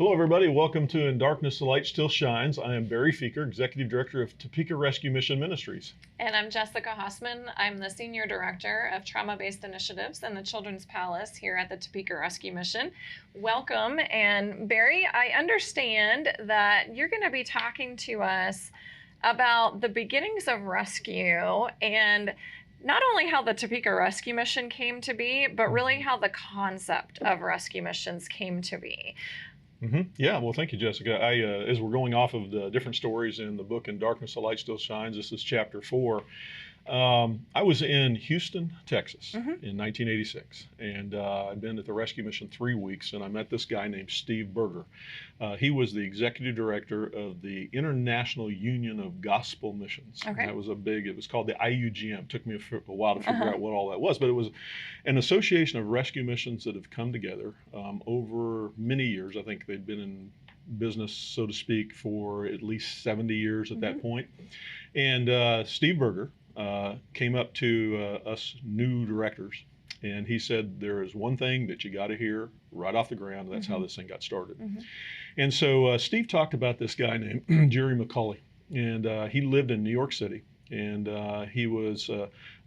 Hello, everybody. Welcome to In Darkness, the Light Still Shines. I am Barry Feeker, Executive Director of Topeka Rescue Mission Ministries. And I'm Jessica Hausman. I'm the Senior Director of Trauma-Based Initiatives in the Children's Palace here at the Topeka Rescue Mission. Welcome. And Barry, I understand that you're going to be talking to us about the beginnings of rescue and not only how the Topeka Rescue Mission came to be, but really how the concept of rescue missions came to be. Yeah, well, thank you, Jessica. As we're going off of the different stories in the book In Darkness, the Light Still Shines, this is chapter 4. I was in Houston, Texas in 1986, and I'd been at the rescue mission 3 weeks, and I met this guy named Steve Berger. He was the executive director of the International Union of Gospel Missions. Okay. That was it was called the IUGM. It took me a while to figure out what all that was, but it was an association of rescue missions that have come together over many years. I think they'd been in business, so to speak, for at least 70 years at that point. And Steve Berger came up to us new directors, and he said, there is one thing that you got to hear right off the ground, and that's how this thing got started. And so Steve talked about this guy named Jerry McCauley, and he lived in New York City, and he was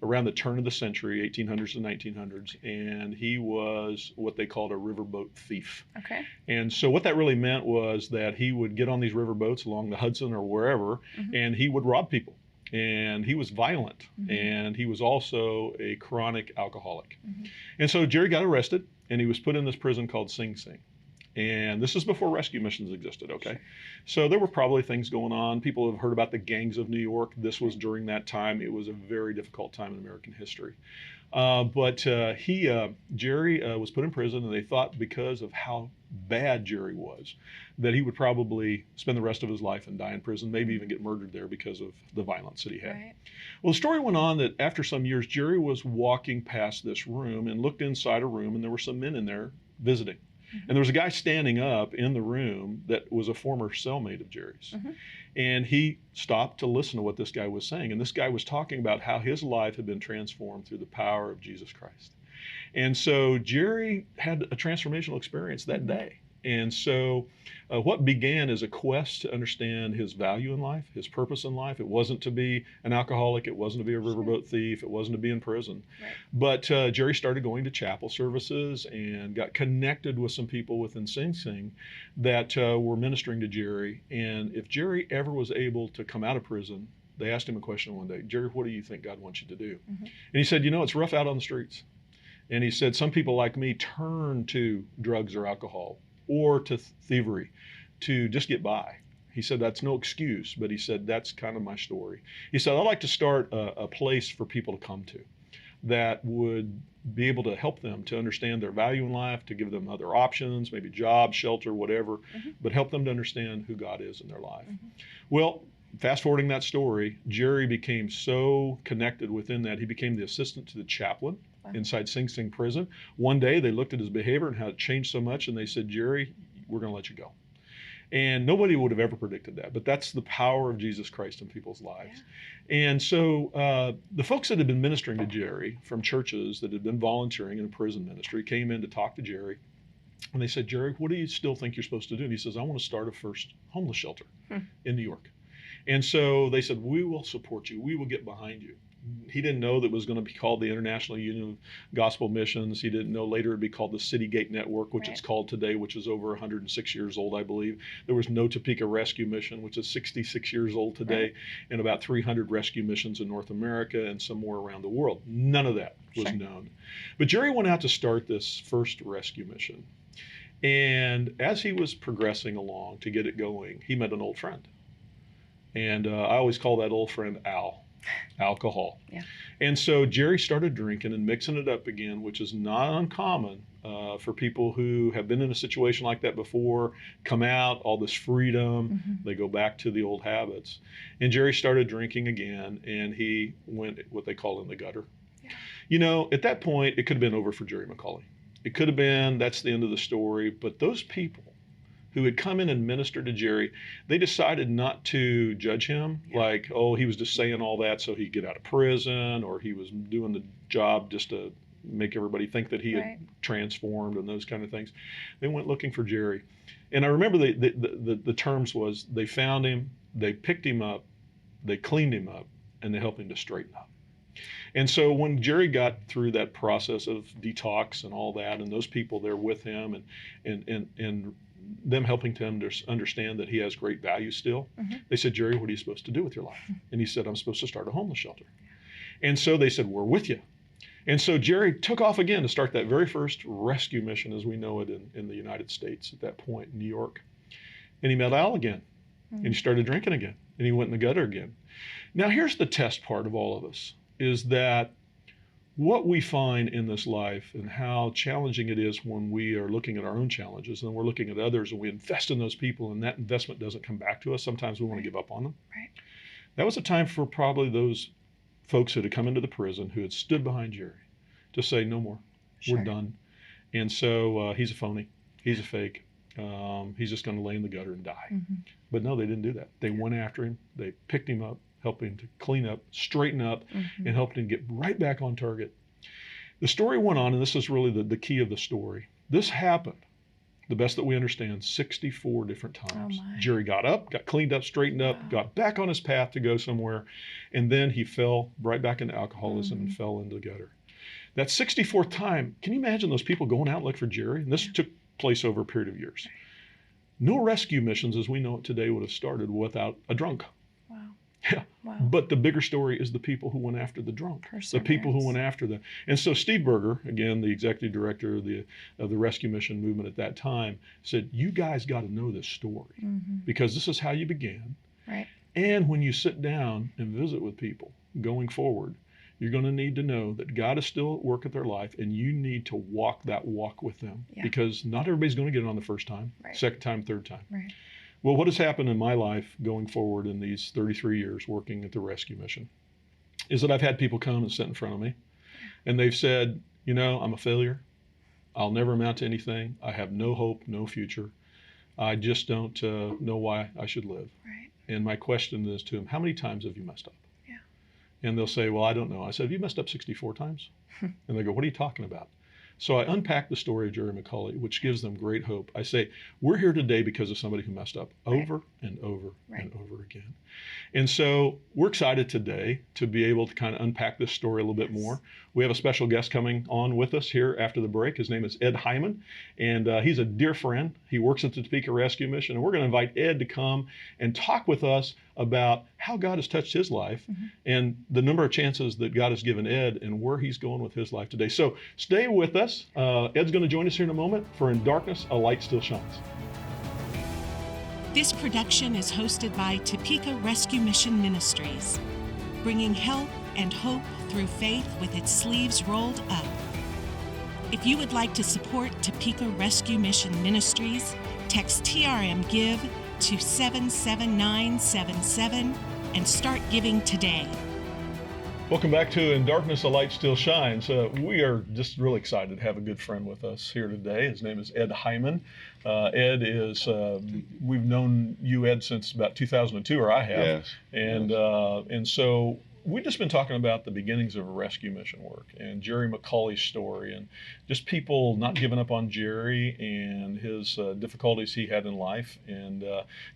around the turn of the century, 1800s and 1900s, and he was what they called a riverboat thief. Okay. And so what that really meant was that he would get on these riverboats along the Hudson or wherever, and he would rob people. And he was violent, and he was also a chronic alcoholic. And so Jerry got arrested, and he was put in this prison called Sing Sing. And this is before rescue missions existed, okay? So there were probably things going on. People have heard about the gangs of New York. This was during that time. It was a very difficult time in American history. Jerry was put in prison, and they thought because of how bad Jerry was, that he would probably spend the rest of his life and die in prison, maybe even get murdered there because of the violence that he had. Right. Well, the story went on that after some years, Jerry was walking past this room and looked inside a room, and there were some men in there visiting. And there was a guy standing up in the room that was a former cellmate of Jerry's. And he stopped to listen to what this guy was saying. And this guy was talking about how his life had been transformed through the power of Jesus Christ. And so Jerry had a transformational experience that day. And so what began as a quest to understand his value in life, his purpose in life, it wasn't to be an alcoholic, it wasn't to be a riverboat thief, it wasn't to be in prison. Right. But Jerry started going to chapel services and got connected with some people within Sing Sing that were ministering to Jerry. And if Jerry ever was able to come out of prison, they asked him a question one day, Jerry, what do you think God wants you to do? And he said, it's rough out on the streets. And he said, some people like me turn to drugs or alcohol or to thievery to just get by. He said, that's no excuse, but he said, that's kind of my story. He said, I'd like to start a place for people to come to that would be able to help them to understand their value in life, to give them other options, maybe job, shelter, whatever, but help them to understand who God is in their life. Well, fast forwarding that story, Jerry became so connected within that, he became the assistant to the chaplain inside Sing Sing prison. One day they looked at his behavior and how it changed so much, and they said, Jerry, we're going to let you go. And nobody would have ever predicted that, but that's the power of Jesus Christ in people's lives. And so the folks that had been ministering to Jerry from churches that had been volunteering in a prison ministry came in to talk to Jerry. And they said, Jerry, what do you still think you're supposed to do? And he says, I want to start a first homeless shelter in New York. And so they said, we will support you. We will get behind you. He didn't know that it was going to be called the International Union of Gospel Missions. He didn't know later it'd be called the City Gate Network, which it's called today, which is over 106 years old, I believe. There was no Topeka Rescue Mission, which is 66 years old today, and about 300 rescue missions in North America and some more around the world. None of that was known. But Jerry went out to start this first rescue mission. And as he was progressing along to get it going, he met an old friend. And I always call that old friend Al. Alcohol. And so Jerry started drinking and mixing it up again, which is not uncommon for people who have been in a situation like that before, come out, all this freedom, they go back to the old habits. And Jerry started drinking again, and he went what they call in the gutter. At that point, it could have been over for Jerry McCauley. It could have been, that's the end of the story, but those people who had come in and ministered to Jerry, they decided not to judge him like, oh, he was just saying all that so he'd get out of prison, or he was doing the job just to make everybody think that he Right. had transformed and those kind of things. They went looking for Jerry. And I remember the terms was they found him, they picked him up, they cleaned him up, and they helped him to straighten up. And so when Jerry got through that process of detox and all that, and those people there with him and them helping to understand that he has great value still, they said, Jerry, what are you supposed to do with your life? And he said, I'm supposed to start a homeless shelter. And so they said, we're with you. And so Jerry took off again to start that very first rescue mission as we know it in the United States at that point in New York. And he met Al again. And he started drinking again. And he went in the gutter again. Now here's the test part of all of us, is that what we find in this life and how challenging it is when we are looking at our own challenges and we're looking at others and we invest in those people and that investment doesn't come back to us, sometimes we want to give up on them. Right. That was a time for probably those folks who had come into the prison who had stood behind Jerry to say, no more, we're done. And so he's a phony, he's a fake, he's just going to lay in the gutter and die. But no, they didn't do that. They went after him, they picked him up, helped him to clean up, straighten up, and helped him get right back on target. The story went on, and this is really the key of the story. This happened, the best that we understand, 64 different times. Jerry got up, got cleaned up, straightened up, got back on his path to go somewhere, and then he fell right back into alcoholism and fell into the gutter. That 64th time, can you imagine those people going out and looking for Jerry? And this took place over a period of years. No rescue missions as we know it today would have started without a drunk. Wow. Yeah. Wow. But the bigger story is the people who went after the drunk, the people who went after them. And so Steve Berger, again, the executive director of the rescue mission movement at that time, said, you guys got to know this story because this is how you began. Right. And when you sit down and visit with people going forward, you're going to need to know that God is still at work at their life and you need to walk that walk with them because not everybody's going to get it on the first time, second time, third time. Right. Well, what has happened in my life going forward in these 33 years working at the rescue mission is that I've had people come and sit in front of me and they've said, you know, I'm a failure. I'll never amount to anything. I have no hope, no future. I just don't know why I should live. Right. And my question is to them, how many times have you messed up? Yeah. And they'll say, well, I don't know. I said, have you messed up 64 times? And they go, what are you talking about? So I unpack the story of Jerry McCauley, which gives them great hope. I say, we're here today because of somebody who messed up over and over and over again. And so we're excited today to be able to kind of unpack this story a little bit more. We have a special guest coming on with us here after the break. His name is Ed Hyman, and he's a dear friend. He works at the Topeka Rescue Mission, and we're going to invite Ed to come and talk with us about how God has touched his life and the number of chances that God has given Ed and where he's going with his life today. So stay with us. Ed's going to join us here in a moment for In Darkness, a Light Still Shines. This production is hosted by Topeka Rescue Mission Ministries, bringing help and hope through faith with its sleeves rolled up. If you would like to support Topeka Rescue Mission Ministries, text TRM Give to 77977 and start giving today. Welcome back to In Darkness, a Light Still Shines. We are just really excited to have a good friend with us here today. His name is Ed Hyman. Ed is, we've known you, Ed, since about 2002, or I have. Yes. And so we've just been talking about the beginnings of rescue mission work and Jerry McCauley's story and just people not giving up on Jerry and his difficulties he had in life. And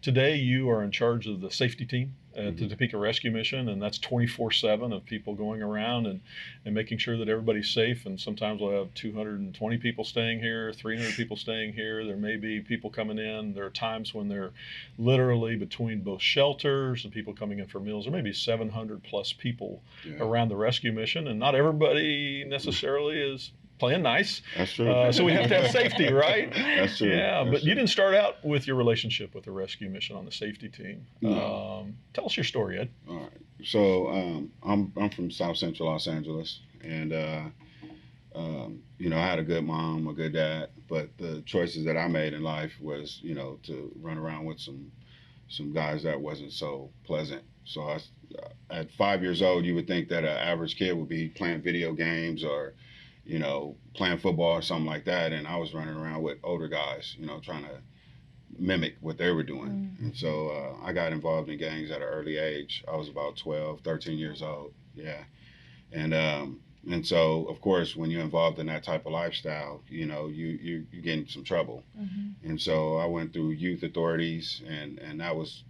today you are in charge of the safety team at the Topeka Rescue Mission, and that's 24/7 of people going around and making sure that everybody's safe. And sometimes we'll have 220 people staying here, 300 people staying here. There may be people coming in. There are times when they're literally between both shelters and people coming in for meals. There may be 700 plus people around the rescue mission, and not everybody necessarily is playing nice. That's true. So we have to have safety, right? That's true. Yeah, That's but true. You didn't start out with your relationship with the rescue mission on the safety team. No. Tell us your story, Ed. All right. So I'm from South Central Los Angeles, and you know, I had a good mom, a good dad, but the choices that I made in life was, you know, to run around with some guys that wasn't so pleasant. So at 5 years old, you would think that an average kid would be playing video games or, you know, playing football or something like that. And I was running around with older guys, you know, trying to mimic what they were doing. And so I got involved in gangs at an early age. I was about 12, 13 years old. Yeah. And And so, of course, when you're involved in that type of lifestyle, you get in some trouble. And so I went through youth authorities, and that was,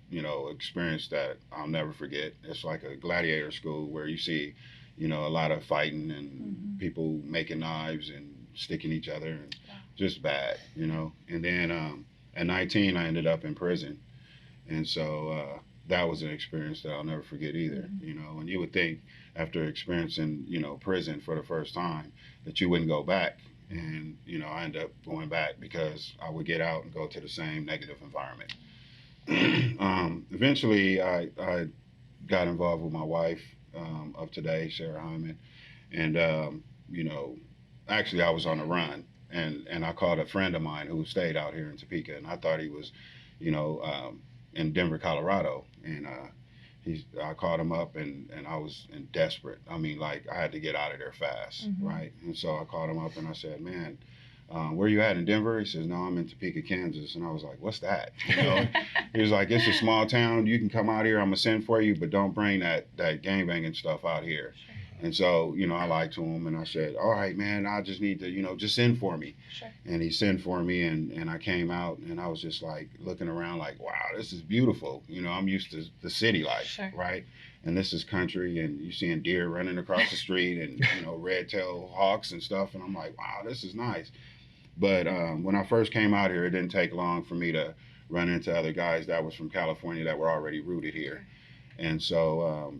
experience that I'll never forget. It's like a gladiator school where you see, a lot of fighting and people making knives and sticking each other, and just bad. And then at 19, I ended up in prison. And so that was an experience that I'll never forget either. And you would think after experiencing, prison for the first time that you wouldn't go back. And, I ended up going back because I would get out and go to the same negative environment. Eventually, I got involved with my wife of today, Ed Hyman. And, actually I was on a run. And I called a friend of mine who stayed out here in Topeka, and I thought he was, in Denver, Colorado. And I called him up, and I was desperate. I mean, like, I had to get out of there fast, right? And so I called him up and I said, man, where you at in Denver? He says, no, I'm in Topeka, Kansas. And I was like, what's that? He was like, it's a small town. You can come out here. I'm going to send for you, but don't bring that gangbanging stuff out here. Sure. And so, I lied to him, and I said, all right, man, I just need to, just send for me. Sure. And he sent for me, and I came out, and I was just like looking around like, wow, this is beautiful. I'm used to the city life, sure, right? And this is country, and you're seeing deer running across the street and, red-tailed hawks and stuff. And I'm like, wow, this is nice. But when I first came out here, it didn't take long for me to run into other guys that was from California that were already rooted here. And so,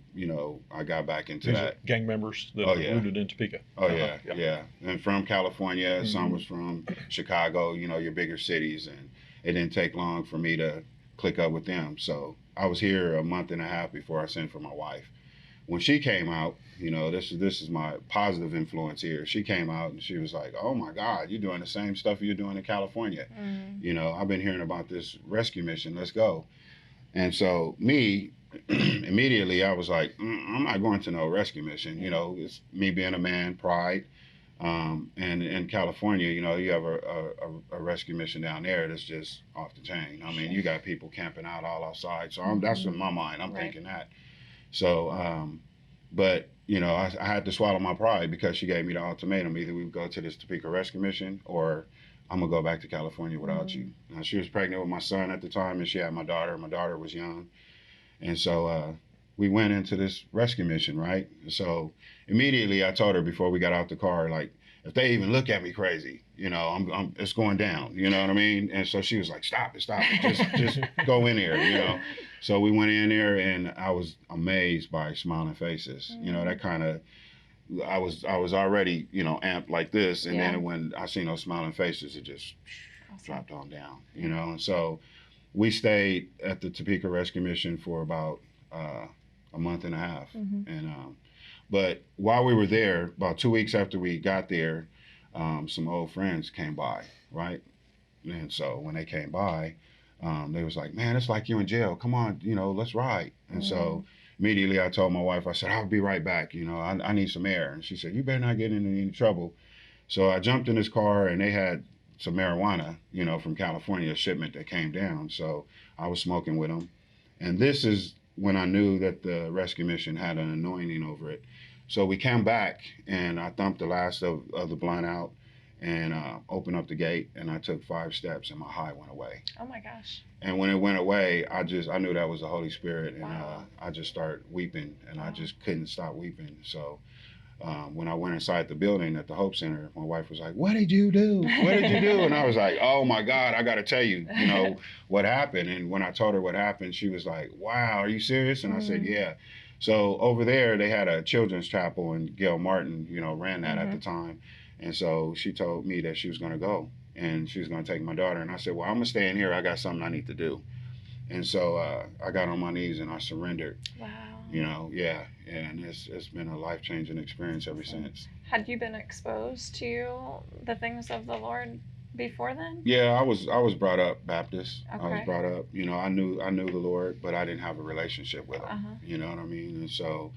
I got back into that. Gang members that are rooted in Topeka. Oh, yeah. And from California, some was from Chicago, your bigger cities. And it didn't take long for me to click up with them. So I was here a month and a half before I sent for my wife. When she came out, this is my positive influence here. She came out and she was like, oh, my God, you're doing the same stuff you're doing in California. I've been hearing about this rescue mission. Let's go. And so immediately I was like, I'm not going to no rescue mission. It's me being a man, pride. And in California, you have a rescue mission down there that's just off the chain. I mean, you got people camping out all outside. So that's in my mind. I'm thinking that. So, but, I had to swallow my pride because she gave me the ultimatum. Either we would go to this Topeka rescue mission, or I'm going to go back to California without you. Now, she was pregnant with my son at the time, and she had my daughter. My daughter was young. And so we went into this rescue mission, right? So immediately I told her before we got out the car, like, if they even look at me crazy, it's going down, you know what I mean? And so she was like, stop it, just go in here, So we went in there, and I was amazed by smiling faces. That kind of, I was already, amped like this. And then when I seen those smiling faces, it just dropped on down, And so we stayed at the Topeka Rescue Mission for about a month and a half. And but while we were there, about 2 weeks after we got there, some old friends came by, right? And so when they came by, they was like, man, it's like you in jail. Come on, let's ride. And so immediately I told my wife, I said, I'll be right back. I need some air. And she said, you better not get into any trouble. So I jumped in this car, and they had some marijuana, from California, a shipment that came down. So I was smoking with them. And this is when I knew that the rescue mission had an anointing over it. So we came back, and I thumped the last of the blunt out and opened up the gate, and I took 5 steps, and my high went away. Oh my gosh. And when it went away, I knew that was the Holy Spirit. And I just started weeping, and I just couldn't stop weeping. So when I went inside the building at the Hope Center, my wife was like, what did you do? What did you do? And I was like, oh my God, I got to tell you, what happened. And when I told her what happened, she was like, wow, are you serious? And I said, yeah. So over there, they had a children's chapel, and Gail Martin, ran that at the time. And so she told me that she was going to go, and she was going to take my daughter. And I said, well, I'm going to stay in here. I got something I need to do. And so I got on my knees and I surrendered. Wow. And it's been a life-changing experience ever since. Had you been exposed to the things of the Lord before then? Yeah, I was brought up Baptist. Okay. I was brought up, I knew the Lord, but I didn't have a relationship with him. You know what I mean? And so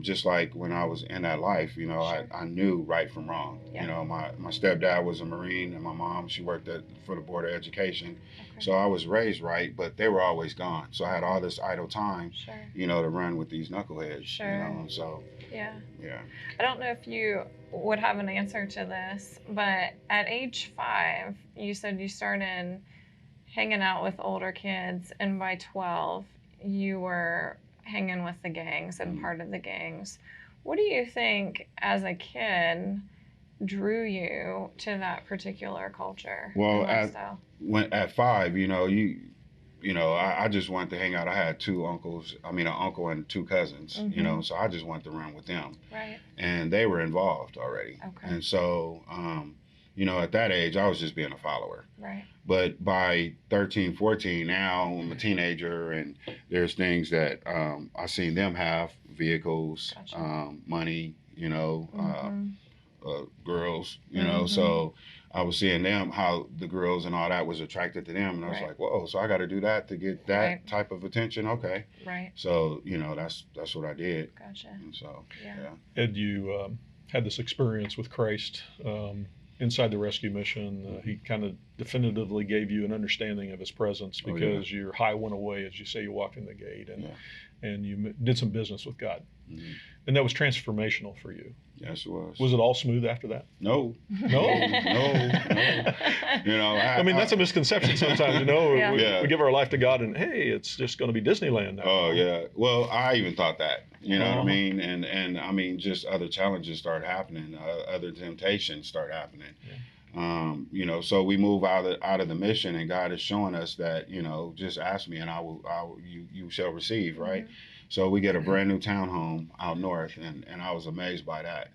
just like when I was in that life, sure. I knew right from wrong. Yeah. My stepdad was a Marine, and my mom, she worked for the Board of Education. Okay. So I was raised right, but they were always gone. So I had all this idle time, sure. To run with these knuckleheads. Sure. And so Yeah. Yeah. I don't know if you would have an answer to this, but at age 5, you said you started hanging out with older kids, and by 12, you were hanging with the gangs and part of the gangs. What do you think, as a kid, drew you to that particular culture Well, and lifestyle? at 5, I just wanted to hang out. I had an uncle and 2 cousins, so I just wanted to run with them. Right. And they were involved already. Okay. And so, at that age, I was just being a follower. Right. But by 13, 14, now I'm a teenager, and there's things that I seen them have, vehicles, Gotcha. money, girls, Mm-hmm. so I was seeing them, how the girls and all that was attracted to them. And I was Right. like, whoa, so I got to do that to get that Right. type of attention. Okay. Right. So, that's what I did. Gotcha. And so, Yeah. Ed, you had this experience with Christ inside the rescue mission. He kind of definitively gave you an understanding of his presence because your high went away, as you say, you walked in the gate, and you did some business with God. Mm-hmm. And that was transformational for you. Yes, it was. Was it all smooth after that? No. No? No. I mean, that's a misconception sometimes, Yeah. We give our life to God and, hey, it's just going to be Disneyland now. Oh, yeah. Well, I even thought that, you know what I Uh-huh. mean? And I mean, just other challenges start happening, other temptations start happening. Yeah. So we move out of the mission, and God is showing us that, just ask me and you shall receive, right? Mm-hmm. So we get a brand new townhome out north, and I was amazed by that.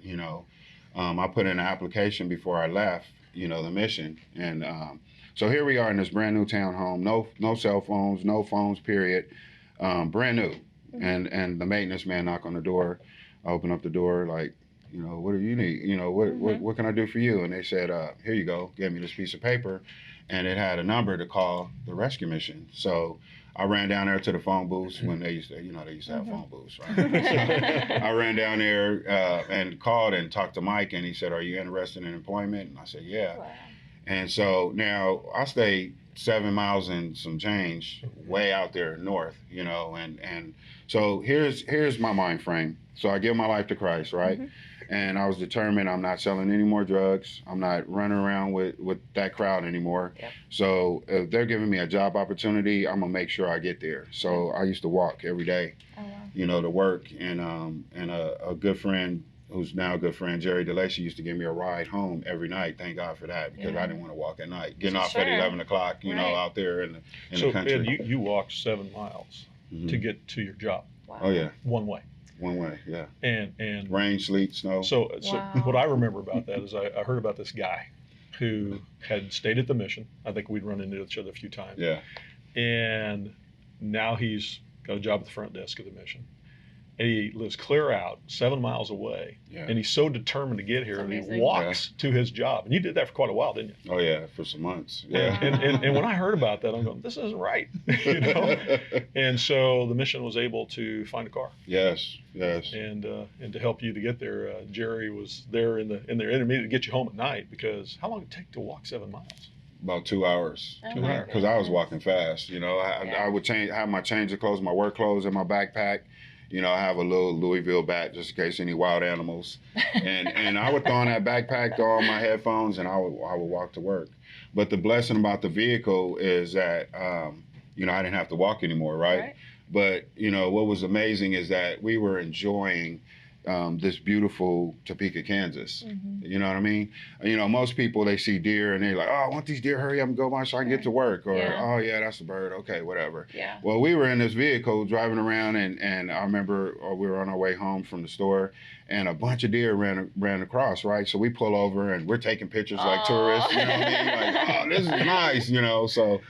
I put in an application before I left, the mission, and so here we are in this brand new townhome, no cell phones, no phones, period, brand new. Mm-hmm. And the maintenance man knocked on the door. I opened up the door, like, what do you need? What can I do for you? And they said, here you go. Gave me this piece of paper, and it had a number to call the rescue mission. So I ran down there to the phone booths when they used to have phone booths, right? So I ran down there and called and talked to Mike, and he said, are you interested in employment? And I said, yeah. Wow. And so now I stayed 7 miles and some change way out there north, and so here's my mind frame. So I give my life to Christ, right? Mm-hmm. And I was determined I'm not selling any more drugs. I'm not running around with that crowd anymore. Yep. So if they're giving me a job opportunity, I'm gonna make sure I get there. So I used to walk every day, Oh, wow. to work. And a good friend, who's now a good friend, Jerry DeLacy, used to give me a ride home every night. Thank God for that, because Yeah. I didn't want to walk at night. Getting off Sure. at 11 o'clock, Right. out there in So, the country. Ed, you walked 7 miles Mhm. to get to your job, Wow. Oh yeah, one way. one way, yeah. And Rain, sleet, snow. So Wow. what I remember about that is I heard about this guy who had stayed at the mission. I think we'd run into each other a few times. Yeah. And now he's got a job at the front desk of the mission. And he lives clear out 7 miles away. Yeah. And he's so determined to get here That's that he amazing. walks to his job. And you did that for quite a while, didn't you? Oh yeah, for some months. And, Yeah. and when I heard about that, I'm going, this isn't right. And so the mission was able to find a car. Yes. And to help you to get there, Jerry was there in the intermediate to get you home at night, because how long did it take to walk 7 miles? About 2 hours. Oh, 2 my hours. Because I was goodness. walking fast. I would have my change of clothes, my work clothes in my backpack. I have a little Louisville bat just in case any wild animals. And I would throw on that backpack, throw on my headphones, and I would walk to work. But the blessing about the vehicle is that, I didn't have to walk anymore, right? But, what was amazing is that we were enjoying this beautiful Topeka, Kansas. Mhm. You know what I mean? Most people, they see deer and they're like, oh, I want these deer, hurry up and go by so I can get to work. Or, Yeah. oh, yeah, that's a bird. Okay, whatever. Yeah. Well, we were in this vehicle driving around, and I remember we were on our way home from the store, and a bunch of deer ran across, right? So we pull over, and we're taking pictures like Aw. tourists, you know what I mean? Like, oh, this is nice, So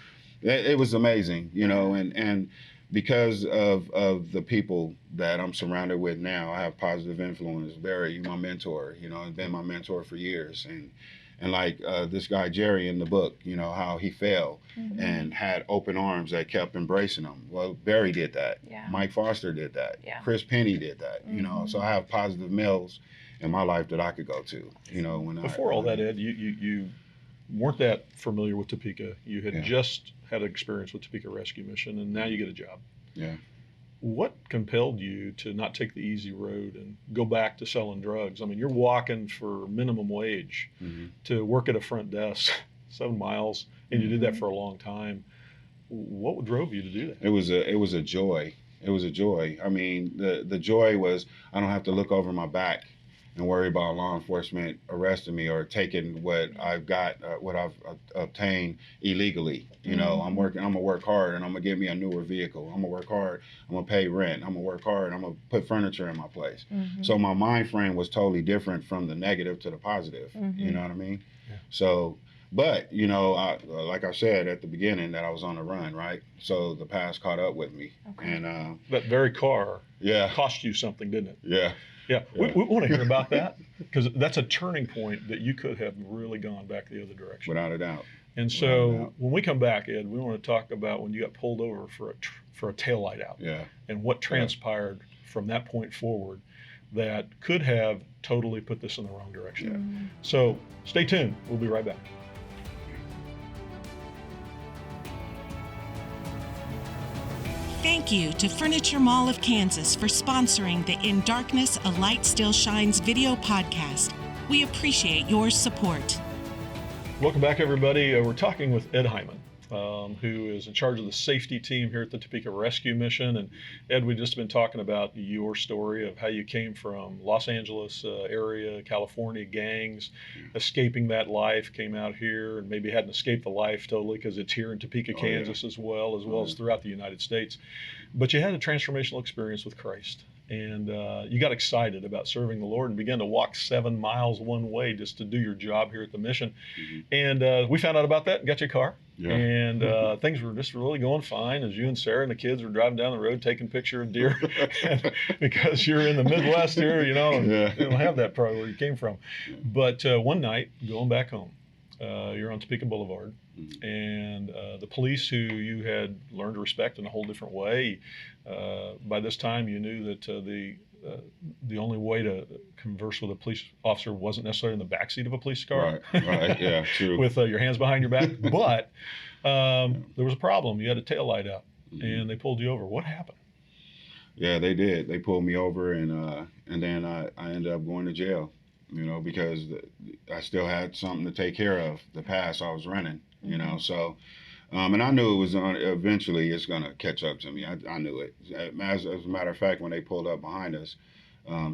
it was amazing, and because of the people that I'm surrounded with now, I have positive influence. Barry, my mentor, has been my mentor for years. And like this guy, Jerry, in the book, how he fell Mhm. and had open arms that kept embracing him. Well, Barry did that. Yeah. Mike Foster did that. Yeah. Chris Penny did that, Mhm. So I have positive males in my life that I could go to, Before all that, Ed, you weren't that familiar with Topeka. You had Yeah. just had an experience with Topeka Rescue Mission, and now you get a job. Yeah. What compelled you to not take the easy road and go back to selling drugs? I mean, you're walking for minimum wage to work at a front desk 7 miles, and you did that for a long time. What drove you to do that? It was a joy. It was a joy. I mean, the joy was I don't have to look over my back and worry about law enforcement arresting me or taking what I've got, what I've obtained illegally. You know, I'm gonna work hard and I'm gonna get me a newer vehicle. I'm gonna work hard. I'm gonna pay rent. I'm gonna work hard. I'm gonna put furniture in my place. So my mind frame was totally different from the negative to the positive. You know what I mean? Yeah. So, but you know, like I said at the beginning, that I was on the run, right? So the past caught up with me, and that very car yeah, cost you something, didn't it? Yeah. Yeah, we want to hear about that, because that's a turning point that you could have really gone back the other direction. Without a doubt. And so when we come back, Ed, we want to talk about when you got pulled over for a taillight out. Yeah. And what transpired from that point forward that could have totally put this in the wrong direction. So stay tuned. We'll be right back. Thank you to Furniture Mall of Kansas for sponsoring the In Darkness, a Light Still Shines video podcast. We appreciate your support. Welcome back, everybody. We're talking with Ed Hyman, who is in charge of the safety team here at the Topeka Rescue Mission. And Ed, we've just been talking about your story of how you came from Los Angeles area, California gangs, escaping that life, came out here and maybe hadn't escaped the life totally because it's here in Topeka, Kansas as well as throughout the United States. But you had a transformational experience with Christ. And you got excited about serving the Lord and began to walk 7 miles one way just to do your job here at the mission. And we found out about that and got you a car. Yeah. And things were just really going fine as you and Sarah and the kids were driving down the road taking picture of deer. Because you're in the Midwest here, you know, and you don't have that probably where you came from. But one night, going back home, you're on Topeka Boulevard. And the police, who you had learned to respect in a whole different way, by this time you knew that the only way to converse with a police officer wasn't necessarily in the backseat of a police car. Right, yeah, true. With your hands behind your back. But there was a problem. You had a taillight out, and they pulled you over. What happened? Yeah, they did. They pulled me over, and then I ended up going to jail. You know, because I still had something to take care of, the past I was running, you know, so, and I knew it was eventually it's going to catch up to me. I knew it. As a matter of fact, when they pulled up behind us,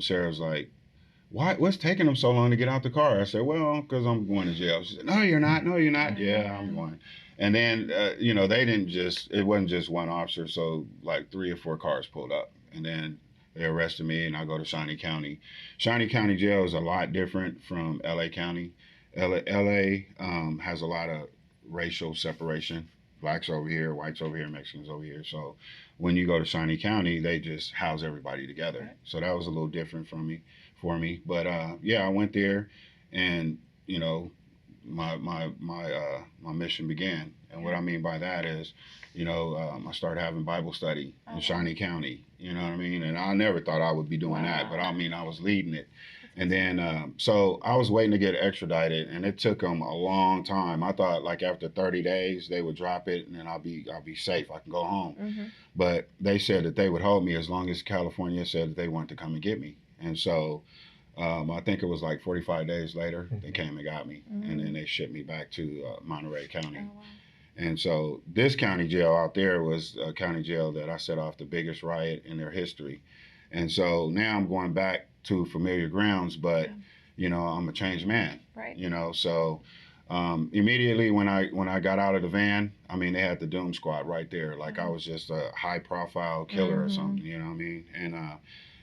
Sarah was like, what's taking them so long to get out the car? I said, well, because I'm going to jail. She said, no, you're not. No, you're not. Yeah, I'm going. And then, you know, it wasn't just one officer. So like 3 or 4 cars pulled up, and then they arrested me, and I go to Shawnee County. Shawnee County Jail is a lot different from LA County. LA has a lot of racial separation. Blacks over here, whites over here, Mexicans over here. So when you go to Shawnee County, they just house everybody together. Right. So that was a little different for me. But yeah, I went there, and you know, my mission began. And what I mean by that is, you know, I started having Bible study in Shawnee County, you know what I mean? And I never thought I would be doing that, but I mean, I was leading it. And then, so I was waiting to get extradited, and it took them a long time. I thought like after 30 days, they would drop it, and then I'll be safe. I can go home. But they said that they would hold me as long as California said that they wanted to come and get me. And so I think it was like 45 days later, they came and got me, and then they shipped me back to Monterey County. Oh, wow. And so this county jail out there was a county jail that I set off the biggest riot in their history. And so now I'm going back to familiar grounds, but you know, I'm a changed man. Right. You know, so immediately when I got out of the van, I mean, they had the Doom Squad right there, like I was just a high profile killer or something. You know what I mean?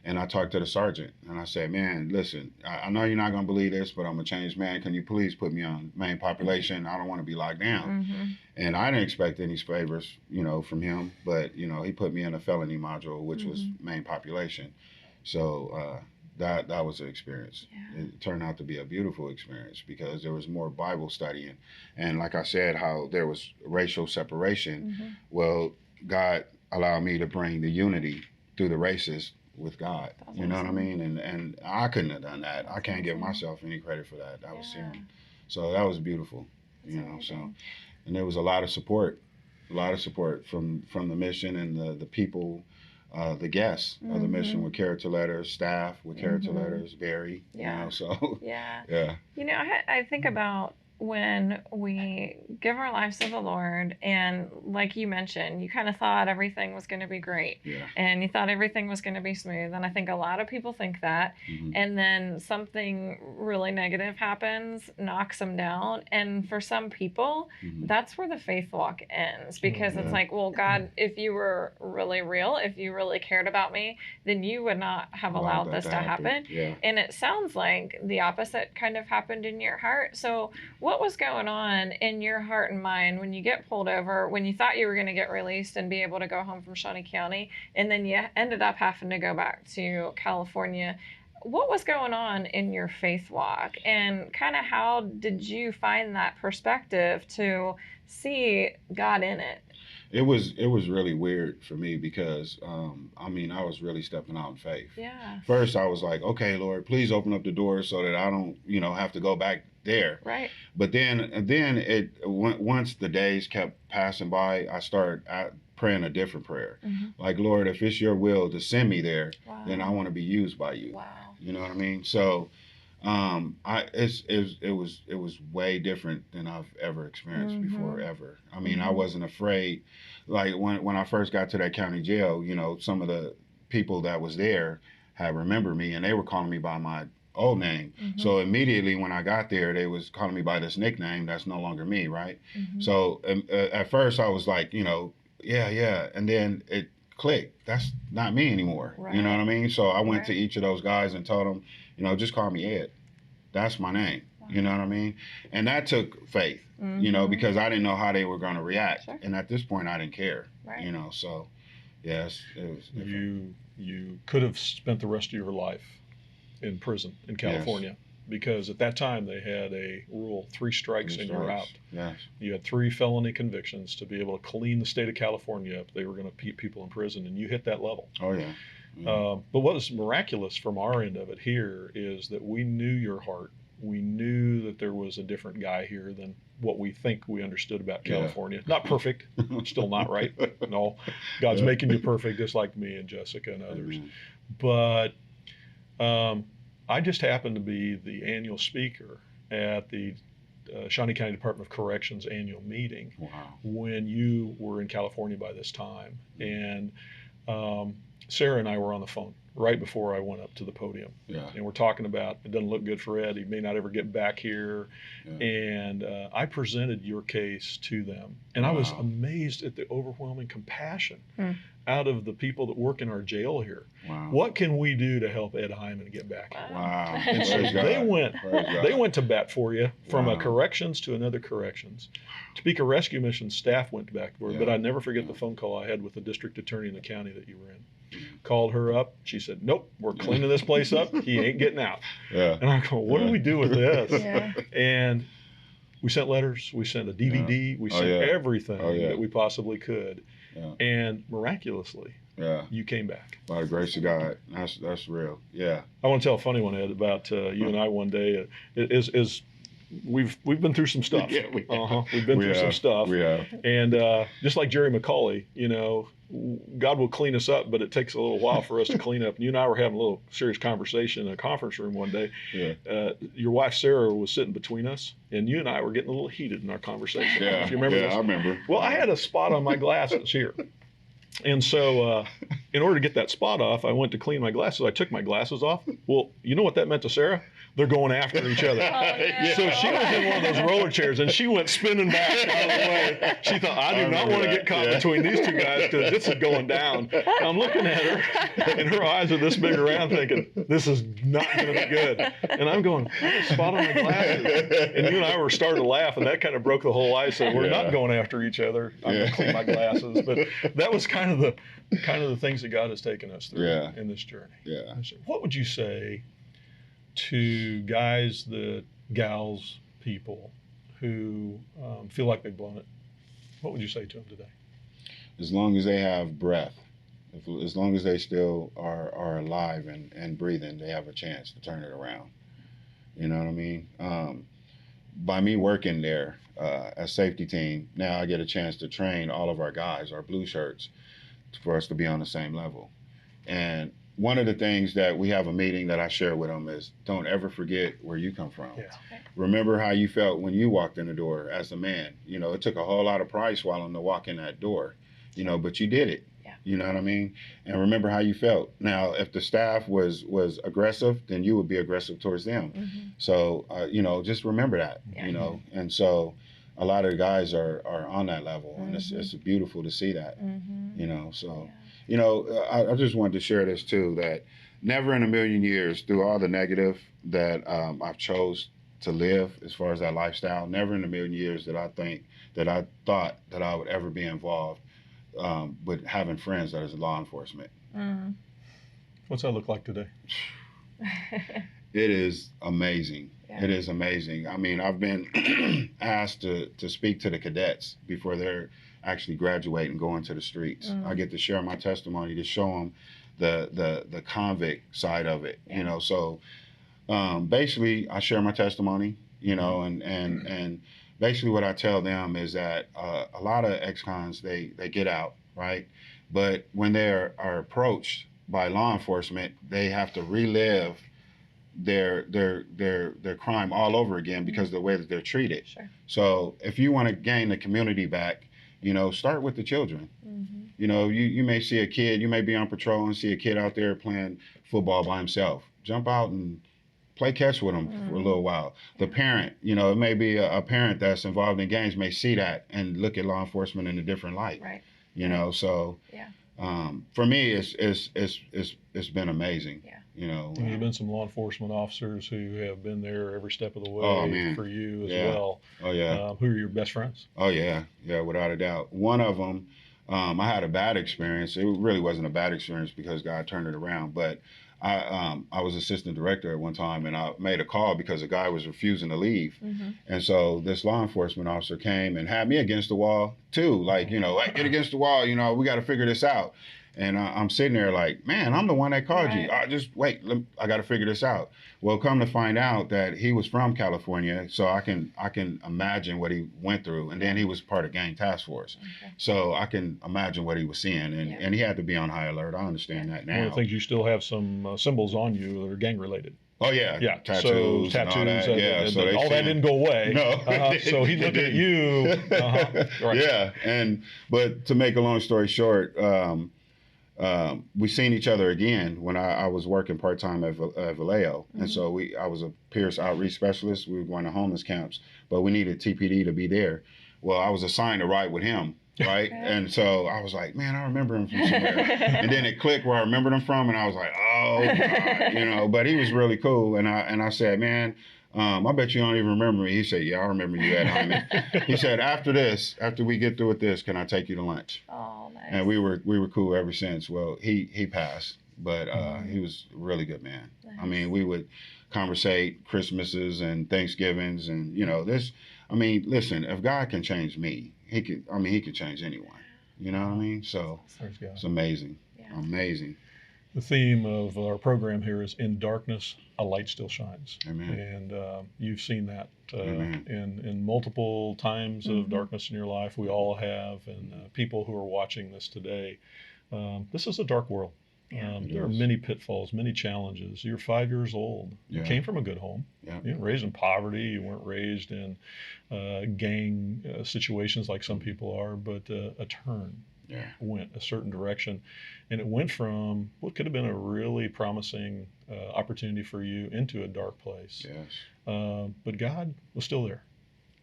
And I talked to the sergeant, and I said, man, listen, I know you're not going to believe this, but I'm a changed man. Can you please put me on main population? I don't want to be locked down. And I didn't expect any favors, you know, from him. But, you know, he put me in a felony module, which was main population. So that was an experience. Yeah. It turned out to be a beautiful experience because there was more Bible studying. And like I said, how there was racial separation. Well, God allowed me to bring the unity through the races with God. That's you know awesome. What I mean? And I couldn't have done that. I can't give myself any credit for that. That was him. So that was beautiful. That's you know, amazing. So and there was a lot of support from the mission and the people the guests of the mission with character letters, staff with character letters, Barry, Yeah. you know, so Yeah. yeah. You know, I think about when we give our lives to the Lord, and like you mentioned, you kind of thought everything was going to be great, Yeah. and you thought everything was going to be smooth. And I think a lot of people think that, and then something really negative happens, knocks them down. And for some people, that's where the faith walk ends, because it's like, well, God, if you were really real, if you really cared about me, then you would not have allowed this to happen. Yeah. And it sounds like the opposite kind of happened in your heart. So what was going on in your heart and mind when you get pulled over, when you thought you were going to get released and be able to go home from Shawnee County, and then you ended up having to go back to California? What was going on in your faith walk, and kind of how did you find that perspective to see God in it? It was really weird for me because I mean, I was really stepping out in faith. Yeah. First, I was like, okay, Lord, please open up the door so that I don't, you know, have to go back there. Right. But then once the days kept passing by, I started praying a different prayer. Like, Lord, if it's your will to send me there, then I want to be used by you. Wow. You know what I mean? So it was way different than I've ever experienced before, ever. I mean, I wasn't afraid. Like when I first got to that county jail, you know, some of the people that was there had remembered me, and they were calling me by my old name. So immediately when I got there, they was calling me by this nickname that's no longer me, right? So at first I was like, you know, yeah, and then it clicked. That's not me anymore. Right. You know what I mean? So I went to each of those guys and told them, you know, just call me Ed. That's my name. You know what I mean? And that took faith, you know, because I didn't know how they were going to react. Sure. And at this point, I didn't care, Right. you know, so yes, it was different. You could have spent the rest of your life in prison in California, because at that time they had a rule: 3 strikes and you're out. Yes. You had 3 felony convictions to be able to clean the state of California up. They were going to keep people in prison, and you hit that level. Oh, yeah. But what was miraculous from our end of it here is that we knew your heart. We knew that there was a different guy here than what we think we understood about California. Not perfect, still not right. No, God's making you perfect, just like me and Jessica and others. But I just happened to be the annual speaker at the Shawnee County Department of Corrections annual meeting when you were in California by this time. And Sarah and I were on the phone right before I went up to the podium. And we're talking about, it doesn't look good for Ed. He may not ever get back here. And I presented your case to them. And I was amazed at the overwhelming compassion out of the people that work in our jail here. What can we do to help Ed Hyman get back here? And so they went to bat for you, from a corrections to another corrections. Topeka Rescue Mission staff went back for you, but I never forget the phone call I had with the district attorney in the county that you were in. Called her up. She said, nope, we're cleaning this place up. He ain't getting out. And I go, what do we do with this? And we sent letters. We sent a DVD. We sent everything that we possibly could. And miraculously, you came back. By the grace of God. That's real. I want to tell a funny one, Ed, about you and I one day. We've been through some stuff. We've been through some stuff. And just like Jerry McCauley, you know, God will clean us up, but it takes a little while for us to clean up. And you and I were having a little serious conversation in a conference room one day. Your wife Sarah was sitting between us, and you and I were getting a little heated in our conversation. If you remember this. I remember. Well, I had a spot on my glasses here. And so in order to get that spot off, I went to clean my glasses. I took my glasses off. Well, you know what that meant to Sarah? They're going after each other. So she was in one of those roller chairs, and she went spinning back out of the way. She thought, I do not want to get caught between these two guys, because this is going down. And I'm looking at her, and her eyes are this big around, thinking, this is not going to be good. And I'm going, I have a spot on my glasses. And you and I were starting to laugh, and that kind of broke the whole ice. So we're not going after each other. I'm going to clean my glasses. But that was kind of the things that God has taken us through in this journey. What would you say to guys, gals, people who feel like they've blown it? What would you say to them today? As long as they have breath, as long as they still are alive and breathing, they have a chance to turn it around. You know what I mean? By me working there as safety team, now I get a chance to train all of our guys, our blue shirts, for us to be on the same level. And one of the things that we have a meeting that I share with them is don't ever forget where you come from. Yeah. Okay. Remember how you felt when you walked in the door as a man. You know, it took a whole lot of pride swallowing to walk in that door, you know, but you did it. Yeah. You know what I mean? And remember how you felt. Now, if the staff was aggressive, then you would be aggressive towards them. Mm-hmm. So, you know, just remember that, Yeah. you know. And so a lot of the guys are on that level, and it's beautiful to see that, you know. So, you know, I just wanted to share this too, that never in a million years, through all the negative that I've chose to live as far as that lifestyle, never in a million years that I thought that I would ever be involved with having friends that is law enforcement. Mm. What's that look like today? It is amazing. Yeah. It is amazing. I mean, I've been asked to speak to the cadets before they're actually graduating and going to the streets. I get to share my testimony to show them the convict side of it, you know. So basically, I share my testimony, you know, and basically what I tell them is that a lot of ex-cons, they get out, right? But when they are approached by law enforcement, they have to relive their crime all over again because of the way that they're treated. Sure. So if you want to gain the community back, you know, start with the children. You know, you may see a kid, you may be on patrol and see a kid out there playing football by himself. Jump out and play catch with him for a little while. The parent, you know, it may be a parent that's involved in gangs may see that and look at law enforcement in a different light. Right. You know, so for me, it's been amazing. Yeah. You know, There's been some law enforcement officers who have been there every step of the way for you as well. Oh yeah. Who are your best friends? Oh yeah, without a doubt. One of them, I had a bad experience. It really wasn't a bad experience because God turned it around. But I was assistant director at one time, and I made a call because a guy was refusing to leave. And so this law enforcement officer came and had me against the wall too. Like, you know, like, get against the wall. You know, we got to figure this out. And I'm sitting there like, man, I'm the one that called you. Just wait, I got to figure this out. Well, come to find out that he was from California, so I can imagine what he went through. And then he was part of gang task force. So I can imagine what he was seeing. And he had to be on high alert. I understand that now. One of the things, you still have some symbols on you that are gang related. Oh yeah, Tattoos. So tattoos, and all that. So all that didn't go away. No, so he's looking at you. Right. Yeah, but to make a long story short, we seen each other again when I was working part time at Vallejo, and so I was a Pierce outreach specialist. We were going to homeless camps, but we needed TPD to be there. Well, I was assigned to ride with him. Right. And so I was like, man, I remember him from somewhere. And then it clicked where I remembered him from. And I was like, oh, God, you know, but he was really cool. And I said, man, I bet you don't even remember me. He said, yeah, I remember you, Ed Hyman. He said, after we get through with this, can I take you to lunch? Oh, nice. And we were cool ever since. Well, he passed, but he was a really good man. Nice. I mean, we would conversate Christmases and Thanksgivings and, you know, listen, if God can change me, he could change anyone. You know what I mean? So it's amazing. Yeah. Amazing. The theme of our program here is "In darkness, a light still shines." Amen. And you've seen that in multiple times of darkness in your life. We all have, and people who are watching this today. This is a dark world. There are many pitfalls, many challenges. You're 5 years old. You came from a good home. You weren't raised in poverty. You weren't raised in gang situations like some people are, but a turn went a certain direction. And it went from what could have been a really promising opportunity for you into a dark place. Yes. But God was still there.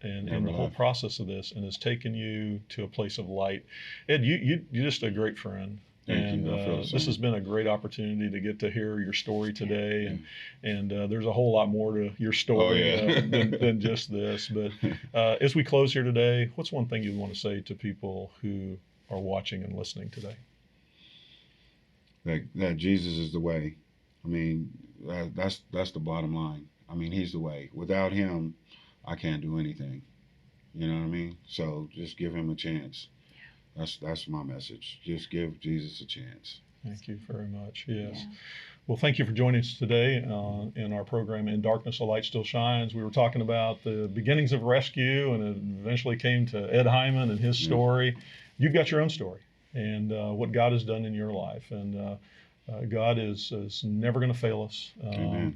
And the whole process of this, and has taken you to a place of light. Ed, you're just a great friend. And this has been a great opportunity to get to hear your story today, and there's a whole lot more to your story than just this. But as we close here today, what's one thing you want to say to people who are watching and listening today? That Jesus is the way. I mean, that's the bottom line. I mean, he's the way. Without him, I can't do anything. You know what I mean? So just give him a chance. That's my message. Just give Jesus a chance. Thank you very much. Yes. Well, thank you for joining us today in our program, In Darkness, a Light Still Shines. We were talking about the beginnings of rescue, and it eventually came to Ed Hyman and his story. You've got your own story and what God has done in your life. And God is never going to fail us.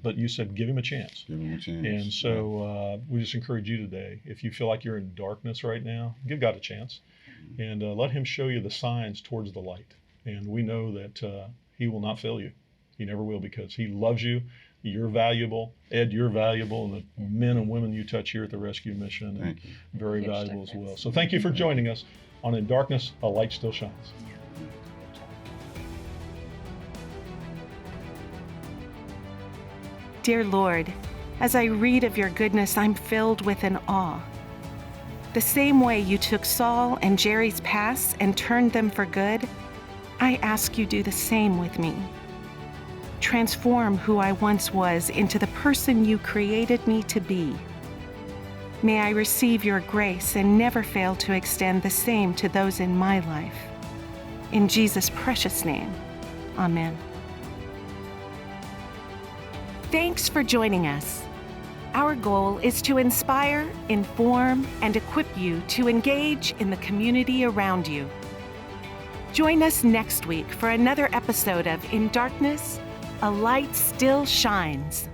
But you said, give him a chance. Give him a chance. And so we just encourage you today, if you feel like you're in darkness right now, give God a chance and let him show you the signs towards the light. And we know that he will not fail you. He never will, because he loves you. You're valuable. Ed, you're valuable. And the men and women you touch here at the Rescue Mission are very valuable as well. So thank you for joining us on In Darkness, a Light Still Shines. Dear Lord, as I read of your goodness, I'm filled with an awe. The same way you took Saul and Jerry's past and turned them for good, I ask you do the same with me. Transform who I once was into the person you created me to be. May I receive your grace and never fail to extend the same to those in my life. In Jesus' precious name, amen. Thanks for joining us. Our goal is to inspire, inform, and equip you to engage in the community around you. Join us next week for another episode of In Darkness, a Light Still Shines.